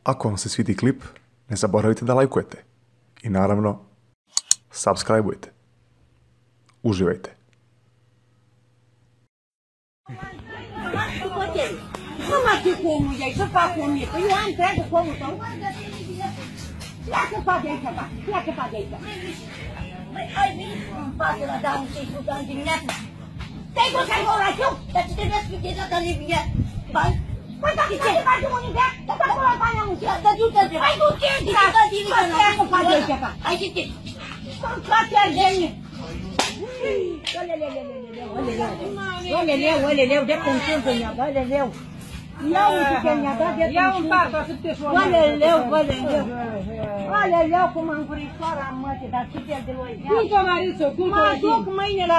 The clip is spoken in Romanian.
Ako vam se svidi klip, ne zaboravite da lajkujete. I naravno, subscribeujte. Uživajte. Nu mă știu cum e, să fac cum e, că eu am treabă cu omul tău. Pleacă-ți de aici, ba, pleacă-ți de aici. Măi, ai venit în față la doamnă să-i spus doamnă dimineața? Te-ai dus ai ora eu? Dar ce trebuie să fie data de bine? Bani? Păi dacă te faci un bea, dar dacă la bani am Dar tu te trebuie. Hai du-te, pleacă-ți de aici, ba. Hai citit. Să-mi faci argeni. Oleleu, de consultă mi-a dat, oleleu. Ia uite că mi-a dat de consultă. Ia un pat, atât te foame. Oleleu, cum am furișoara în mătii, dar ce fel de loi. Cum, Mariță, cum Mă duc mâine la